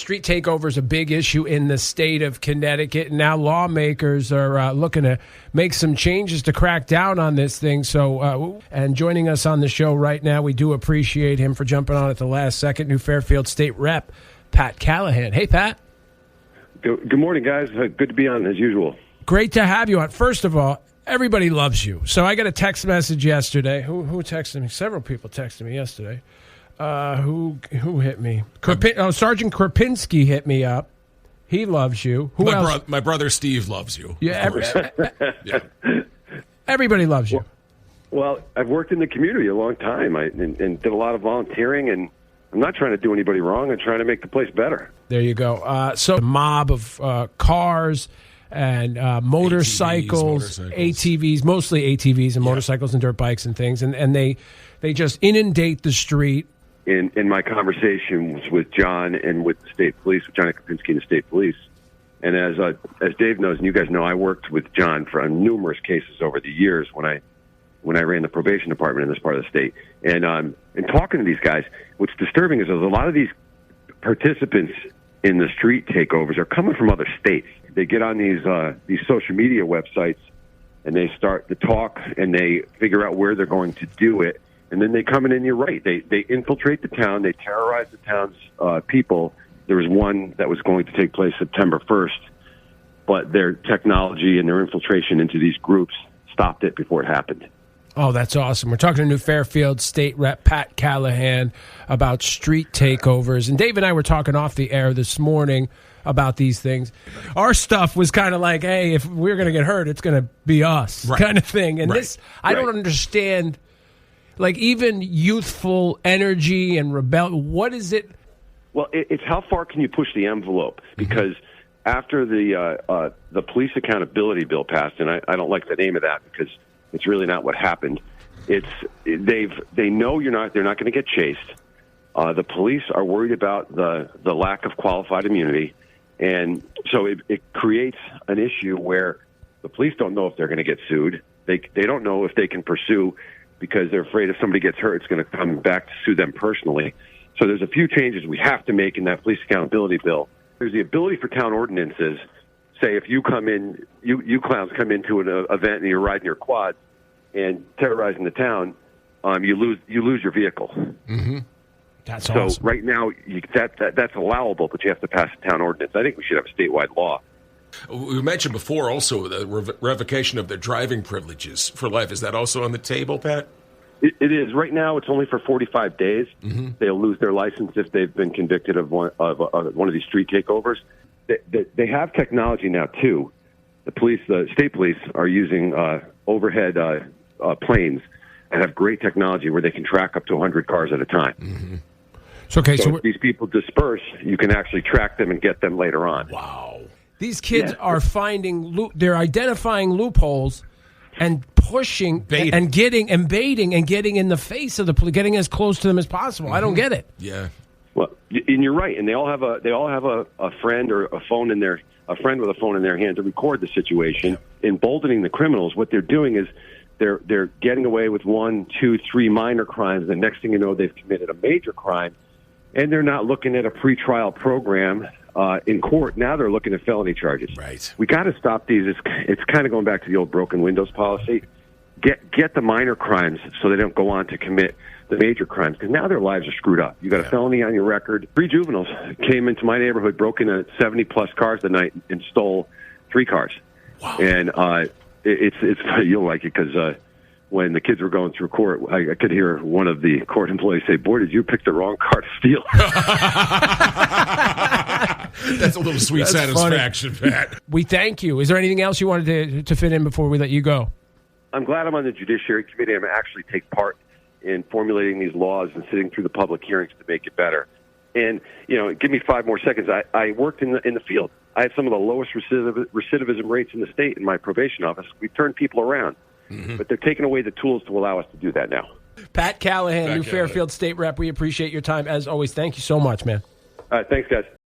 Street takeover is a big issue in the state of Connecticut, and now lawmakers are looking to make some changes to crack down on this thing. So, and joining us on the show right now, we do appreciate him for jumping on at the last second, New Fairfield State Rep Pat Callahan. Hey, Pat. Good morning, guys. Good to be on, as usual. Great to have you on. First of all, everybody loves you. So I got a text message yesterday. Who texted me? Several people texted me yesterday. Who hit me? Sergeant Krapinski hit me up. He loves you. Who else? My brother Steve loves you. Yeah, everybody loves you. Well, I've worked in the community a long time and did a lot of volunteering, and I'm not trying to do anybody wrong. I'm trying to make the place better. There you go. So a mob of cars and motorcycles, ATVs, mostly ATVs and motorcycles and dirt bikes and things, and they just inundate the street. In my conversations with John and with the state police, with John Krapinski and the state police, and as Dave knows and you guys know, I worked with John for numerous cases over the years when I ran the probation department in this part of the state. And talking to these guys, what's disturbing is there's a lot of these participants in the street takeovers are coming from other states. They get on these social media websites and they start to talk and they figure out where they're going to do it. And then they come in, and you're right. They infiltrate the town. They terrorize the town's people. There was one that was going to take place September 1st, but their technology and their infiltration into these groups stopped it before it happened. Oh, that's awesome. We're talking to New Fairfield State Rep Pat Callahan about street takeovers. And Dave and I were talking off the air this morning about these things. Our stuff was kind of like, hey, if we're going to get hurt, it's going to be us kind of thing. And this, I don't understand. Like, even youthful energy and rebellion, what is it? Well, it's how far can you push the envelope? Because after the police accountability bill passed, and I don't like the name of that because it's really not what happened. They know they're not going to get chased. The police are worried about the lack of qualified immunity, and so it creates an issue where the police don't know if they're going to get sued. They don't know if they can pursue, because they're afraid if somebody gets hurt, it's going to come back to sue them personally. So there's a few changes we have to make in that police accountability bill. There's the ability for town ordinances. Say if you come in, you clowns come into an event and you're riding your quad and terrorizing the town, you lose your vehicle. Mm-hmm. That's so awesome. Right now that's allowable, but you have to pass a town ordinance. I think we should have a statewide law. We mentioned before also the revocation of their driving privileges for life. Is that also on the table, Pat? It is. Right now, it's only for 45 days. Mm-hmm. They'll lose their license if they've been convicted of one of these street takeovers. They have technology now, too. The state police are using overhead planes and have great technology where they can track up to 100 cars at a time. Mm-hmm. So if these people disperse, you can actually track them and get them later on. Wow. These kids are they're identifying loopholes and pushing and getting and baiting and getting in the face of the police, getting as close to them as possible. Mm-hmm. I don't get it. Yeah. Well, and you're right. And they all have a friend or a friend with a phone in their hand to record the situation, emboldening the criminals. What they're doing is they're getting away with 1, 2, 3 minor crimes. The next thing you know, they've committed a major crime, and they're not looking at a pretrial program. In court, now they're looking at felony charges. Right. We got to stop these. It's kind of going back to the old broken windows policy. Get the minor crimes so they don't go on to commit the major crimes, because now their lives are screwed up. You got a felony on your record. 3 juveniles came into my neighborhood, broke into 70-plus cars the night, and stole 3 cars. Wow. And it's you'll like it because when the kids were going through court, I could hear one of the court employees say, "Boy, did you pick the wrong car to steal." That's a little sweet satisfaction, Pat. We thank you. Is there anything else you wanted to fit in before we let you go? I'm glad I'm on the Judiciary Committee. I'm actually take part in formulating these laws and sitting through the public hearings to make it better. And, give me 5 more seconds. I worked in the field. I had some of the lowest recidivism rates in the state in my probation office. We turned people around. Mm-hmm. But they're taking away the tools to allow us to do that now. Pat Callahan, New Fairfield State Rep, we appreciate your time. As always, thank you so much, man. All right, thanks, guys.